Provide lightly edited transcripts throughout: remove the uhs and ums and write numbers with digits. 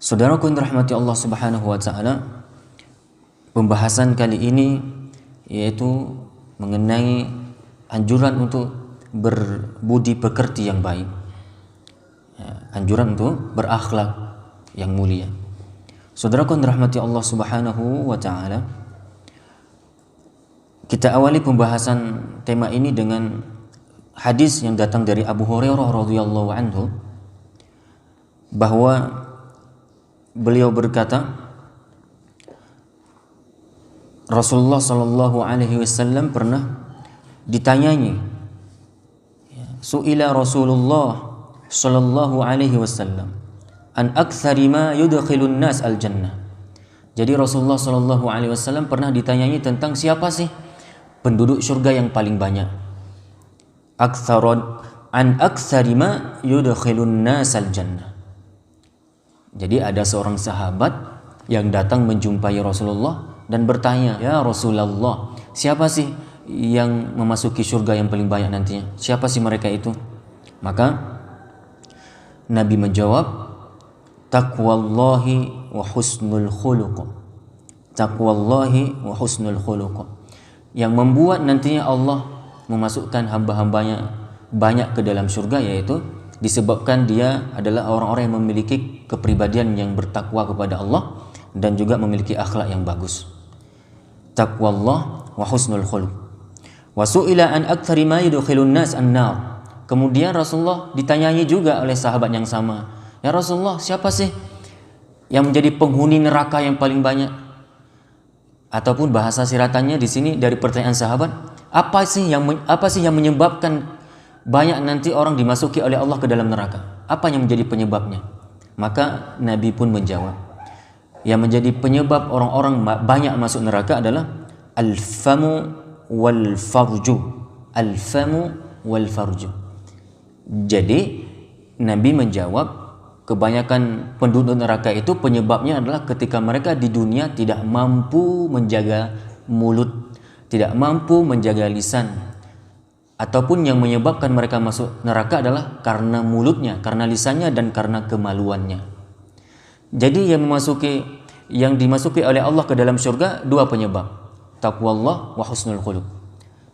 Saudaraku yang dirahmati Allah Subhanahu wa taala, pembahasan kali ini yaitu mengenai anjuran untuk berbudi pekerti yang baik. Anjuran untuk berakhlak yang mulia. Saudaraku yang dirahmati Allah Subhanahu wa taala, kita awali pembahasan tema ini dengan hadis yang datang dari Abu Hurairah radhiyallahu anhu, bahwa beliau berkata, Rasulullah sallallahu alaihi wasallam pernah ditanyai, su'ila Rasulullah sallallahu alaihi wasallam an aktsari ma yudkhilun nas al jannah. Jadi Rasulullah sallallahu alaihi wasallam pernah ditanyai tentang siapa sih penduduk surga yang paling banyak. An aktsari ma yudkhilun nas al jannah. Jadi ada seorang sahabat yang datang menjumpai Rasulullah dan bertanya, ya Rasulullah, siapa sih yang memasuki surga yang paling banyak nantinya? Siapa sih mereka itu? Maka Nabi menjawab, taqwallahi wa husnul khuluq. Taqwallahi wa husnul khuluq. Yang membuat nantinya Allah memasukkan hamba-hambanya banyak ke dalam surga, yaitu disebabkan dia adalah orang-orang yang memiliki kepribadian yang bertakwa kepada Allah dan juga memiliki akhlak yang bagus. Taqwallah wa husnul khuluq. Wa su'ila an aktsari ma yudkhilun nas an-nar. Kemudian Rasulullah ditanyai juga oleh sahabat yang sama, ya Rasulullah, siapa sih yang menjadi penghuni neraka yang paling banyak? Ataupun bahasa siratannya di sini dari pertanyaan sahabat, apa sih yang menyebabkan banyak nanti orang dimasuki oleh Allah ke dalam neraka? Apa yang menjadi penyebabnya? Maka Nabi pun menjawab, yang menjadi penyebab orang-orang banyak masuk neraka adalah al-famu wal farju. Al-famu wal farju. Jadi Nabi menjawab, kebanyakan penduduk neraka itu penyebabnya adalah ketika mereka di dunia tidak mampu menjaga mulut, tidak mampu menjaga lisan, ataupun yang menyebabkan mereka masuk neraka adalah karena mulutnya, karena lisannya, dan karena kemaluannya. Jadi yang dimasuki oleh Allah ke dalam surga dua penyebab, taqwallah wa husnul khuluq,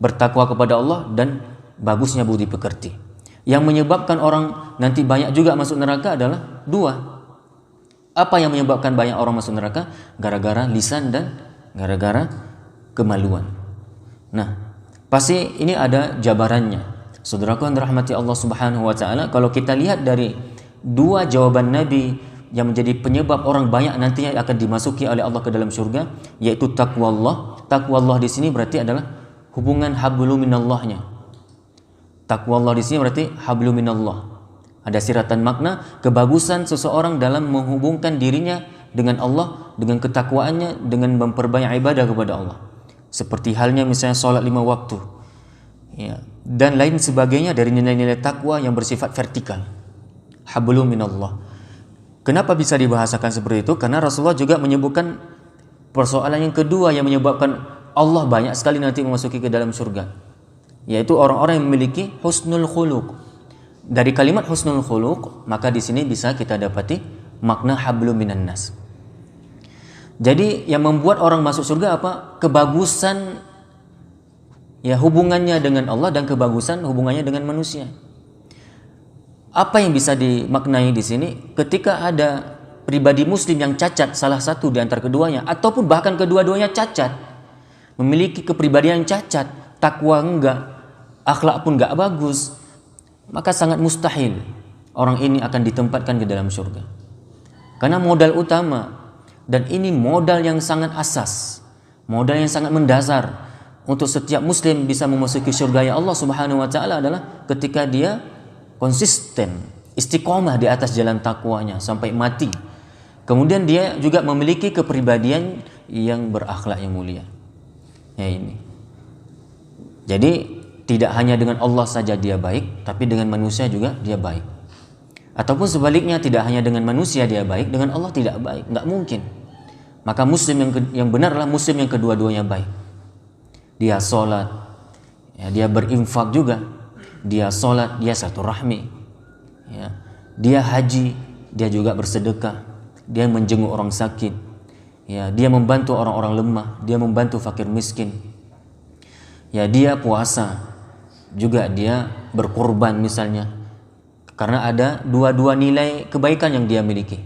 bertakwa kepada Allah dan bagusnya budi pekerti. Yang menyebabkan orang nanti banyak juga masuk neraka adalah dua. Apa yang menyebabkan banyak orang masuk neraka? Gara-gara lisan dan gara-gara kemaluan. Nah, pasti ini ada jabarannya. Saudaraku yang dirahmati Allah Subhanahu wa taala, kalau kita lihat dari dua jawaban Nabi yang menjadi penyebab orang banyak nantinya akan dimasuki oleh Allah ke dalam surga, yaitu taqwallah. Taqwallah di sini berarti adalah hubungan hablum minallahnya. Taqwallah di sini berarti hablum minallah. Ada siratan makna kebagusan seseorang dalam menghubungkan dirinya dengan Allah, dengan ketakwaannya, dengan memperbanyak ibadah kepada Allah. Seperti halnya misalnya sholat 5 waktu, ya, dan lain sebagainya dari nilai-nilai takwa yang bersifat vertikal. Hablum minallah. Kenapa bisa dibahasakan seperti itu? Karena Rasulullah juga menyebutkan persoalan yang kedua yang menyebabkan Allah banyak sekali nanti memasuki ke dalam surga, yaitu orang-orang yang memiliki husnul khuluq. Dari kalimat husnul khuluq, maka di sini bisa kita dapati makna hablum minan nas. Jadi yang membuat orang masuk surga apa? Kebagusan ya hubungannya dengan Allah dan kebagusan hubungannya dengan manusia. Apa yang bisa dimaknai di sini? Ketika ada pribadi muslim yang cacat, salah satu di antara keduanya, ataupun bahkan kedua-duanya cacat, memiliki kepribadian yang cacat, takwa enggak, akhlak pun enggak bagus, maka sangat mustahil orang ini akan ditempatkan ke dalam surga. Karena modal utama, dan ini modal yang sangat asas, modal yang sangat mendasar untuk setiap muslim bisa memasuki surga ya Allah Subhanahu wa taala adalah ketika dia konsisten, istiqomah di atas jalan takwanya sampai mati. Kemudian dia juga memiliki kepribadian yang berakhlak yang mulia. Ya ini. Jadi tidak hanya dengan Allah saja dia baik, tapi dengan manusia juga dia baik. Ataupun sebaliknya, tidak hanya dengan manusia dia baik, dengan Allah tidak baik, nggak mungkin. Maka muslim yang benar adalah muslim yang kedua-duanya baik. Dia sholat, ya, dia berinfak juga, dia sholat, dia silaturahmi, ya, dia haji, dia juga bersedekah, dia menjenguk orang sakit, ya, dia membantu orang-orang lemah, dia membantu fakir miskin, ya, dia puasa, juga dia berkorban misalnya, karena ada dua nilai kebaikan yang dia miliki.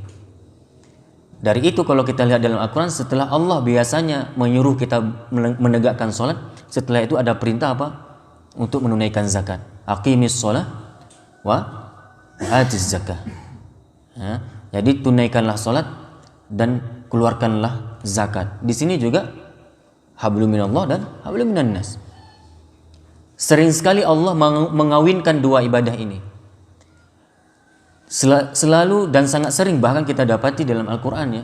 Dari itu kalau kita lihat dalam Al-Quran, setelah Allah biasanya menyuruh kita menegakkan sholat, setelah itu ada perintah apa? Untuk menunaikan zakat. Aqimis sholat wa atiz zakah. Ya, jadi tunaikanlah sholat dan keluarkanlah zakat. Di sini juga hablum minallah dan hablum minan nas. Sering sekali Allah mengawinkan dua ibadah ini. Selalu dan sangat sering, bahkan kita dapati dalam Al-Quran, ya,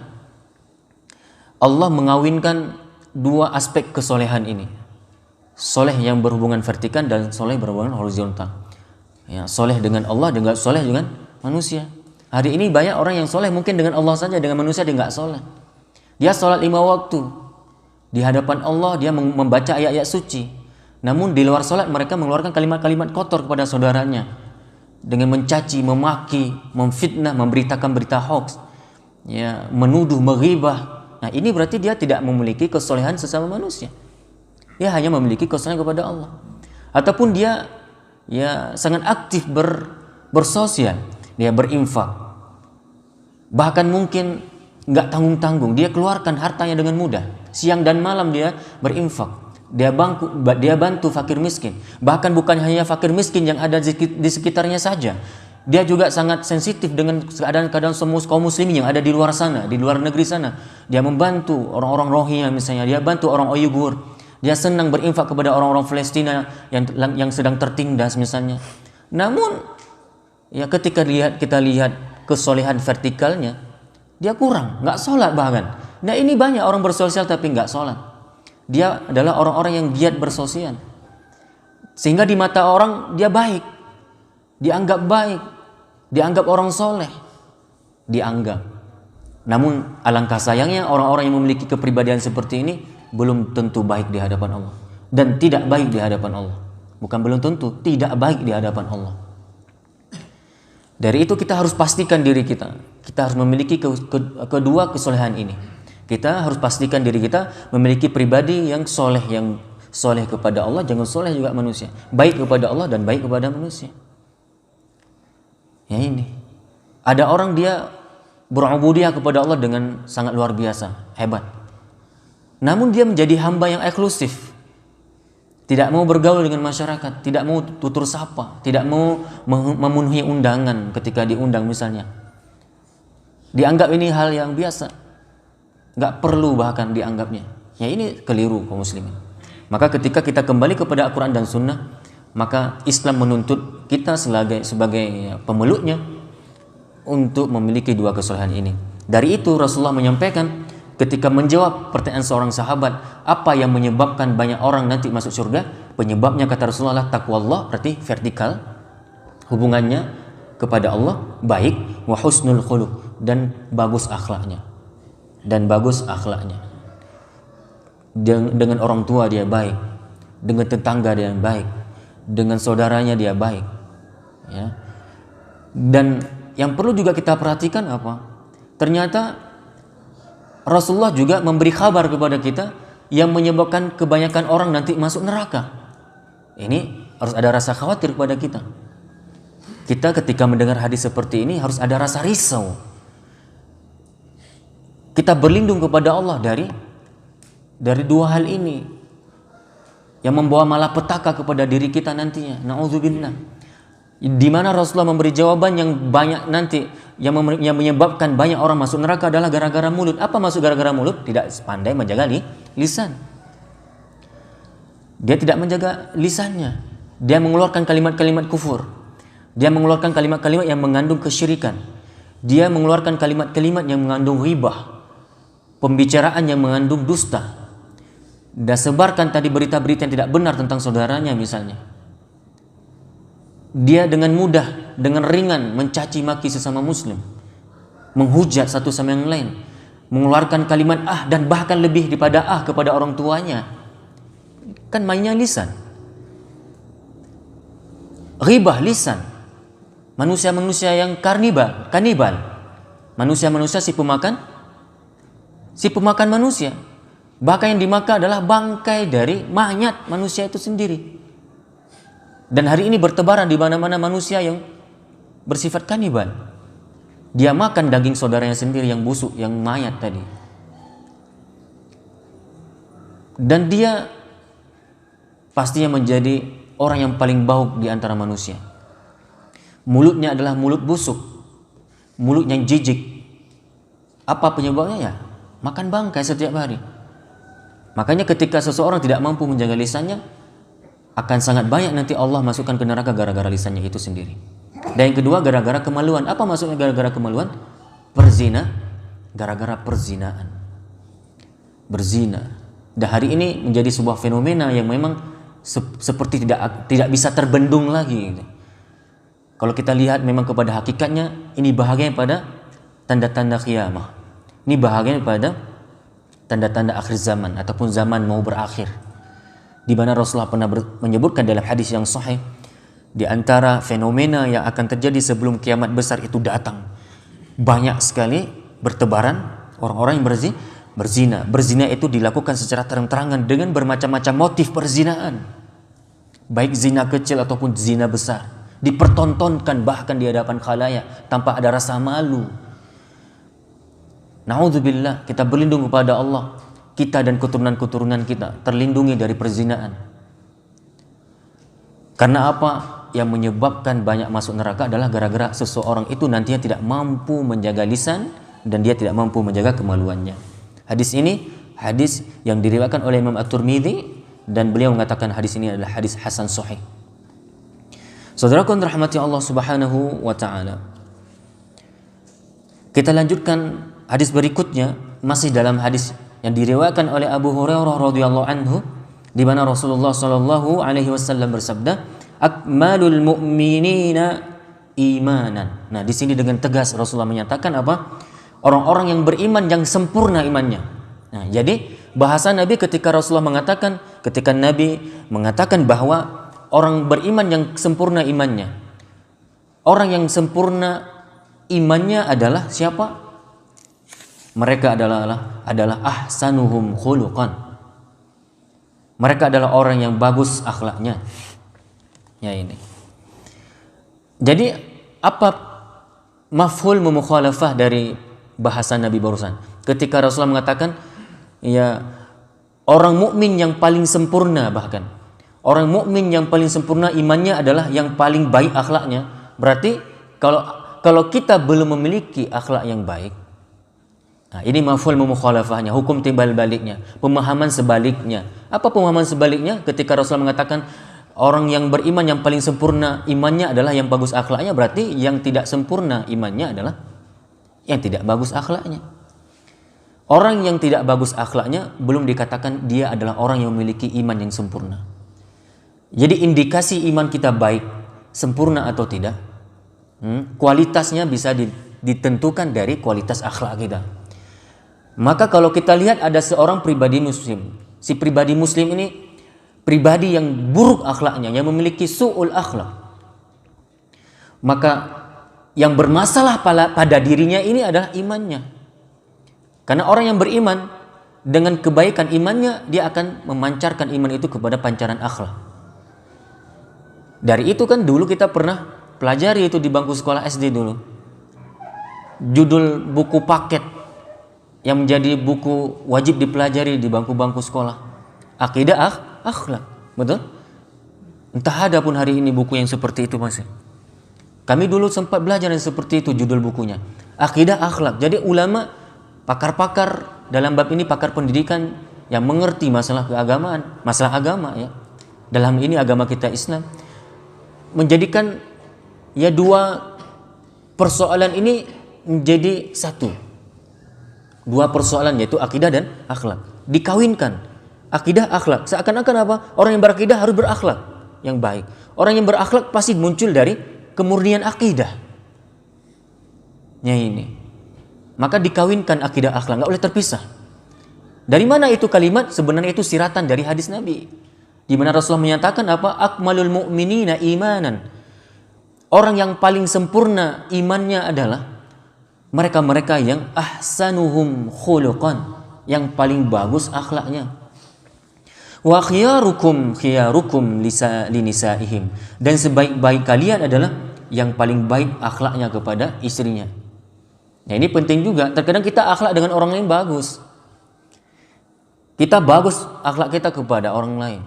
Allah mengawinkan dua aspek kesolehan ini. Soleh yang berhubungan vertikal dan soleh berhubungan horizontal. Ya, soleh dengan Allah, dengan soleh dengan manusia. Hari ini banyak orang yang soleh mungkin dengan Allah saja, dengan manusia dia nggak soleh. Dia sholat 5 waktu di hadapan Allah, dia membaca ayat-ayat suci. Namun di luar sholat mereka mengeluarkan kalimat-kalimat kotor kepada saudaranya dengan mencaci, memaki, memfitnah, memberitakan berita hoax, ya, menuduh, menghibah. Nah, ini berarti dia tidak memiliki kesolehan sesama manusia. Dia hanya memiliki kesolehan kepada Allah. Ataupun dia, ya, sangat aktif bersosial, dia berinfak. Bahkan mungkin nggak tanggung-tanggung, dia keluarkan hartanya dengan mudah. Siang dan malam dia berinfak. Dia bantu fakir miskin. Bahkan bukan hanya fakir miskin yang ada di sekitarnya saja. Dia juga sangat sensitif dengan keadaan semua kaum muslimin yang ada di luar sana, di luar negeri sana. Dia membantu orang-orang Rohingya misalnya, dia bantu orang Uyghur. Dia senang berinfak kepada orang-orang Palestina yang sedang tertindas misalnya. Namun, ya, ketika kita lihat kesolehan vertikalnya, dia kurang, nggak sholat bahkan. Nah, ini banyak orang bersosial tapi nggak sholat. Dia adalah orang-orang yang giat bersosial, sehingga di mata orang dia baik, dianggap orang soleh, dianggap. Namun alangkah sayangnya orang-orang yang memiliki kepribadian seperti ini belum tentu baik di hadapan Allah, dan tidak baik di hadapan Allah. Bukan belum tentu, tidak baik di hadapan Allah. Dari itu kita harus pastikan diri kita harus memiliki kedua kesolehan ini. Kita harus pastikan diri kita memiliki pribadi yang soleh kepada Allah, jangan soleh juga manusia, baik kepada Allah dan baik kepada manusia. Ya, ini ada orang dia berubudiyah kepada Allah dengan sangat luar biasa, hebat. Namun dia menjadi hamba yang eksklusif, tidak mau bergaul dengan masyarakat, tidak mau tutur sapa, tidak mau memenuhi undangan ketika diundang misalnya. Dianggap ini hal yang biasa, nggak perlu bahkan dianggapnya. Ya, ini keliru kaum muslimin. Maka ketika kita kembali kepada Al-Quran dan Sunnah, maka Islam menuntut kita sebagai pemeluknya untuk memiliki dua kesolehan ini. Dari itu Rasulullah menyampaikan ketika menjawab pertanyaan seorang sahabat, apa yang menyebabkan banyak orang nanti masuk surga? Penyebabnya, kata Rasulullah, taqwallah, berarti vertikal hubungannya kepada Allah baik, wa husnul khuluq, dan bagus akhlaknya. Dengan orang tua dia baik, dengan tetangga dia baik, dengan saudaranya dia baik, ya. Dan yang perlu juga kita perhatikan apa? Ternyata Rasulullah juga memberi kabar kepada kita yang menyebabkan kebanyakan orang nanti masuk neraka. Ini harus ada rasa khawatir kepada kita. Kita ketika mendengar hadis seperti ini harus ada rasa risau. Kita berlindung kepada Allah dari dua hal ini yang membawa malapetaka kepada diri kita nantinya. Na'udzubillah. Di mana Rasulullah memberi jawaban yang banyak nanti yang menyebabkan banyak orang masuk neraka adalah gara-gara mulut. Apa maksud gara-gara mulut? Tidak pandai menjaga lisan. Dia tidak menjaga lisannya. Dia mengeluarkan kalimat-kalimat kufur. Dia mengeluarkan kalimat-kalimat yang mengandung kesyirikan. Dia mengeluarkan kalimat-kalimat yang mengandung ghibah, pembicaraan yang mengandung dusta. Dan sebarkan tadi berita-berita yang tidak benar tentang saudaranya misalnya. Dia dengan mudah, dengan ringan mencaci maki sesama muslim, menghujat satu sama yang lain, mengeluarkan kalimat dan bahkan lebih daripada kepada orang tuanya. Kan mainnya lisan. Ghibah lisan. Manusia-manusia yang kanibal. Manusia-manusia si pemakan manusia. Bahkan yang dimakan adalah bangkai dari mayat manusia itu sendiri. Dan hari ini bertebaran di mana-mana manusia yang bersifat kanibal. Dia makan daging saudaranya sendiri yang busuk, yang mayat tadi. Dan dia pastinya menjadi orang yang paling bauk di antara manusia. Mulutnya adalah mulut busuk, mulut yang jijik. Apa penyebabnya? Ya, makan bangkai setiap hari. Makanya ketika seseorang tidak mampu menjaga lisannya, akan sangat banyak nanti Allah masukkan ke neraka gara-gara lisannya itu sendiri. Dan yang kedua, gara-gara kemaluan. Apa maksudnya gara-gara kemaluan? Gara-gara perzinaan. Berzina. Dan hari ini menjadi sebuah fenomena yang memang seperti tidak bisa terbendung lagi. Kalau kita lihat memang kepada hakikatnya, ini bahagian pada tanda-tanda qiyamah. Ini bahagian pada tanda-tanda akhir zaman ataupun zaman mau berakhir. Di mana Rasulullah pernah menyebutkan dalam hadis yang sahih, di antara fenomena yang akan terjadi sebelum kiamat besar itu datang, banyak sekali bertebaran orang-orang yang berzina. Berzina itu dilakukan secara terang-terangan dengan bermacam-macam motif perzinaan, baik zina kecil ataupun zina besar, dipertontonkan bahkan di hadapan khalayak tanpa ada rasa malu. Na'udzubillah, kita berlindung kepada Allah, kita dan keturunan-keturunan kita terlindungi dari perzinaan. Karena apa? Yang menyebabkan banyak masuk neraka adalah gara-gara seseorang itu nantinya tidak mampu menjaga lisan dan dia tidak mampu menjaga kemaluannya. Hadis ini hadis yang diriwayatkan oleh Imam At-Tirmidzi dan beliau mengatakan hadis ini adalah hadis hasan sahih. Saudaraku yang dirahmati Allah Subhanahu wa taala. Kita lanjutkan hadis berikutnya, masih dalam hadis yang diriwayatkan oleh Abu Hurairah radhiyallahu anhu, di mana Rasulullah sallallahu alaihi wasallam bersabda, "Akmalul mu'minina imanan." Nah, di sini dengan tegas Rasulullah menyatakan apa? Orang-orang yang beriman yang sempurna imannya. Nah, jadi bahasa Nabi ketika Nabi mengatakan bahwa orang beriman yang sempurna imannya. Orang yang sempurna imannya adalah siapa? Mereka adalah ahsanuhum khuluqan. Mereka adalah orang yang bagus akhlaknya. Ya ini. Jadi apa mafhul mukhalafah dari bahasa Nabi barusan? Ketika Rasulullah mengatakan, ya orang mukmin yang paling sempurna, bahkan orang mukmin yang paling sempurna imannya adalah yang paling baik akhlaknya. Berarti kalau kita belum memiliki akhlak yang baik, nah, ini mafhul mukhalafahnya, hukum timbal baliknya, pemahaman sebaliknya. Apa pemahaman sebaliknya? Ketika Rasulullah mengatakan orang yang beriman yang paling sempurna imannya adalah yang bagus akhlaknya, berarti yang tidak sempurna imannya adalah yang tidak bagus akhlaknya. Orang yang tidak bagus akhlaknya belum dikatakan dia adalah orang yang memiliki iman yang sempurna. Jadi indikasi iman kita baik, sempurna atau tidak, kualitasnya bisa ditentukan dari kualitas akhlak kita. Maka kalau kita lihat ada seorang pribadi muslim, si pribadi muslim ini pribadi yang buruk akhlaknya, yang memiliki su'ul akhlak, maka yang bermasalah pada dirinya ini adalah imannya. Karena orang yang beriman dengan kebaikan imannya, dia akan memancarkan iman itu kepada pancaran akhlak. Dari itu kan dulu kita pernah pelajari itu di bangku sekolah SD dulu, judul buku paket yang menjadi buku wajib dipelajari di bangku-bangku sekolah, akidah akhlak, betul? Entah ada pun hari ini buku yang seperti itu masih. Kami dulu sempat belajar yang seperti itu judul bukunya, akidah akhlak. Jadi ulama, pakar-pakar dalam bab ini, pakar pendidikan yang mengerti masalah keagamaan, masalah agama ya. Dalam ini agama kita Islam, menjadikan ya dua persoalan ini menjadi satu. Dua persoalan yaitu akidah dan akhlak dikawinkan. Akidah akhlak, seakan-akan apa? Orang yang berakidah harus berakhlak yang baik. Orang yang berakhlak pasti muncul dari kemurnian akidah. Ya ini. Maka dikawinkan akidah akhlak, nggak boleh terpisah. Dari mana itu kalimat? Sebenarnya itu siratan dari hadis Nabi, di mana Rasulullah menyatakan apa? Akmalul mu'minina imanan. Orang yang paling sempurna imannya adalah mereka-mereka yang ahsanuhum khuluqan, yang paling bagus akhlaknya. Wa khiyarukum linisaihim, dan sebaik-baik kalian adalah yang paling baik akhlaknya kepada istrinya. Nah, ini penting juga. Terkadang kita akhlak dengan orang lain bagus. Kita bagus akhlak kita kepada orang lain.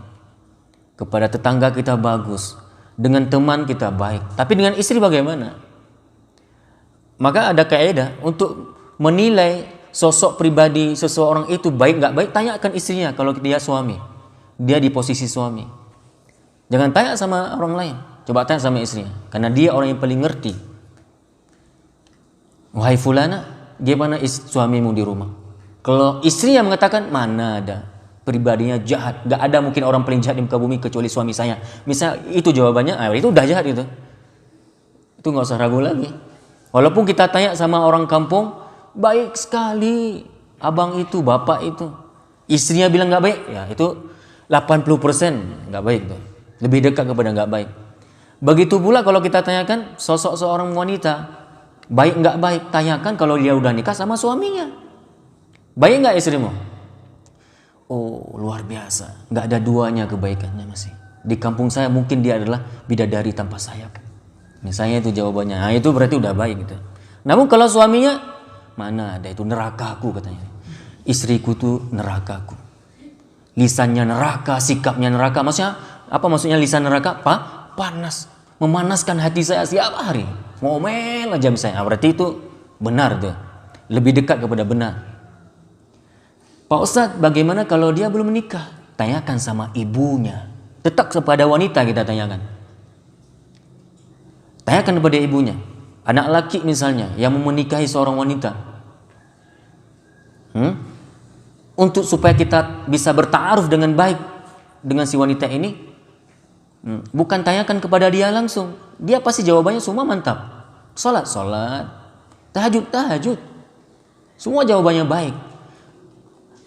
Kepada tetangga kita bagus. Dengan teman kita baik. Tapi dengan istri bagaimana? Maka ada kaidah untuk menilai sosok pribadi seseorang itu baik nggak baik, tanyakan istrinya kalau dia suami. Dia di posisi suami. Jangan tanya sama orang lain. Coba tanya sama istrinya. Karena dia orang yang paling ngerti. Wahai fulana, gimana suamimu di rumah? Kalau istri yang mengatakan, mana ada, pribadinya jahat, gak ada mungkin orang paling jahat di muka bumi kecuali suami saya. Misal itu jawabannya, itu udah jahat itu. Itu gak usah ragu lagi. Walaupun kita tanya sama orang kampung, baik sekali abang itu, bapak itu. Istrinya bilang gak baik, ya itu 80% gak baik tuh. Lebih dekat kepada gak baik. Begitu pula kalau kita tanyakan sosok seorang wanita, baik nggak baik, tanyakan kalau dia udah nikah sama suaminya. Baik nggak istrimu? Oh, luar biasa, nggak ada duanya kebaikannya masih. Di kampung saya mungkin dia adalah bidadari tanpa sayap. Misalnya itu jawabannya. Nah, itu berarti udah baik gitu. Namun kalau suaminya, mana ada, itu nerakaku katanya. Istriku tuh nerakaku. Lisannya neraka, sikapnya neraka. Maksudnya apa maksudnya lisan neraka? Panas, memanaskan hati saya setiap hari. Ngomel aja misalnya. Berarti itu benar tuh. Lebih dekat kepada benar. Pak Ustadz, bagaimana kalau dia belum menikah? Tanyakan sama ibunya. Tetap kepada wanita kita tanyakan. Tanyakan kepada ibunya. Anak laki misalnya yang mau menikahi seorang wanita. Untuk supaya kita bisa bertaaruf dengan baik dengan si wanita ini, bukan tanyakan kepada dia langsung. Dia pasti jawabannya semua mantap. Salat, tahajud. Semua jawabannya baik.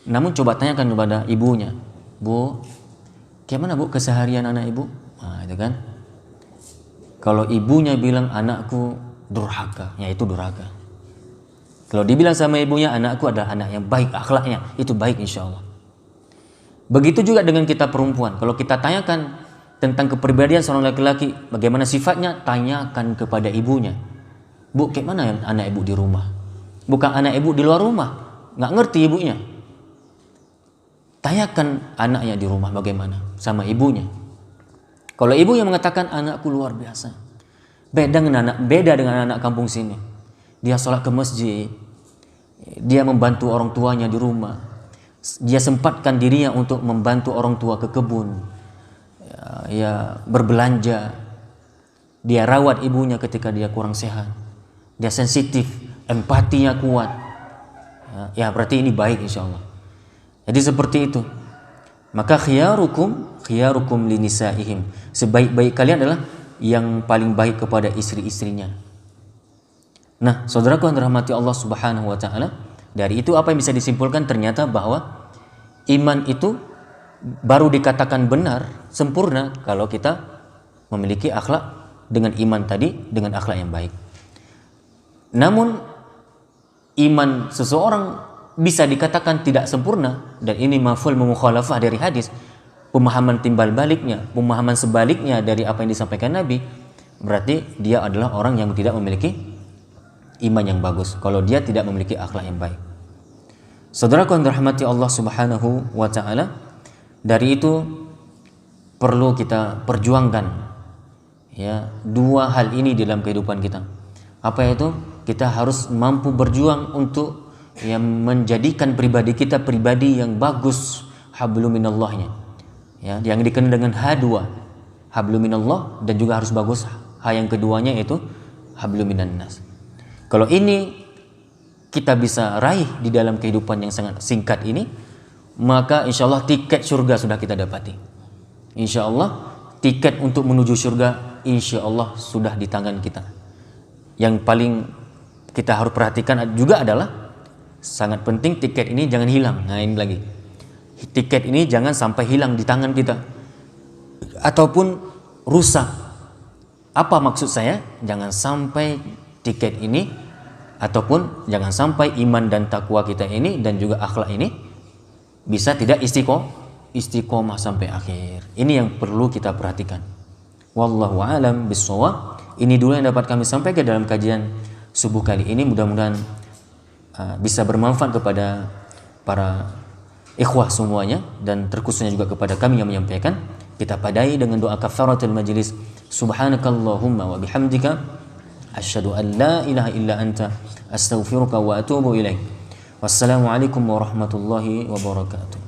Namun coba tanyakan kepada ibunya. Bu, gimana bu keseharian anak ibu? Nah, itu kan. Kalau ibunya bilang anakku durhaka, ya itu durhaka. Kalau dibilang sama ibunya anakku adalah anak yang baik akhlaknya, itu baik insya Allah. Begitu juga dengan kita perempuan. Kalau kita tanyakan tentang kepribadian seorang laki-laki, bagaimana sifatnya, tanyakan kepada ibunya. Bu, gimana anak ibu di rumah? Bukan anak ibu di luar rumah, nggak ngerti ibunya. Tanyakan anaknya di rumah bagaimana sama ibunya. Kalau ibu yang mengatakan anakku luar biasa, beda dengan anak kampung sini. Dia sholat ke masjid, dia membantu orang tuanya di rumah, dia sempatkan dirinya untuk membantu orang tua ke kebun, ya berbelanja, dia rawat ibunya ketika dia kurang sehat, dia sensitif, empatinya kuat, ya berarti ini baik insya Allah. Jadi seperti itu. Maka khiyarukum linisaihim, sebaik-baik kalian adalah yang paling baik kepada istri-istrinya. Nah, saudaraku yang dirahmati Allah Subhanahu wa taala, dari itu apa yang bisa disimpulkan? Ternyata bahwa iman itu baru dikatakan benar, sempurna kalau kita memiliki akhlak dengan iman tadi, dengan akhlak yang baik. Namun iman seseorang bisa dikatakan tidak sempurna, dan ini mafhum mukhalafah dari hadis, pemahaman timbal baliknya, pemahaman sebaliknya dari apa yang disampaikan Nabi, berarti dia adalah orang yang tidak memiliki iman yang bagus kalau dia tidak memiliki akhlak yang baik. Saudaraku yang dirahmati Allah Subhanahu wa taala, dari itu perlu kita perjuangkan ya dua hal ini dalam kehidupan kita. Apa itu? Kita harus mampu berjuang untuk yang menjadikan pribadi kita pribadi yang bagus, hablum minallahnya, ya, yang dikenal dengan H2, hablum minallah, dan juga harus bagus H yang keduanya itu hablum minannas. Kalau ini kita bisa raih di dalam kehidupan yang sangat singkat ini, maka insya Allah tiket surga sudah kita dapati. Insya Allah tiket untuk menuju surga insya Allah sudah di tangan kita. Yang paling kita harus perhatikan juga adalah sangat penting tiket ini jangan hilang. Nah ini lagi, tiket ini jangan sampai hilang di tangan kita ataupun rusak. Apa maksud saya? Jangan sampai tiket ini ataupun jangan sampai iman dan takwa kita ini dan juga akhlak ini bisa tidak istiqomah sampai akhir. Ini yang perlu kita perhatikan. Wallahu a'lam bissawab. Ini dulu yang dapat kami sampaikan dalam kajian subuh kali ini. Mudah-mudahan bisa bermanfaat kepada para ikhwah semuanya dan terkhususnya juga kepada kami yang menyampaikan. Kita padai dengan doa kafaratul majlis. Subhanakallahumma wa bihamdika asyhadu an la ilaha illa anta astaghfiruka wa atubu ilaik. Wassalamualaikum warahmatullahi wabarakatuh.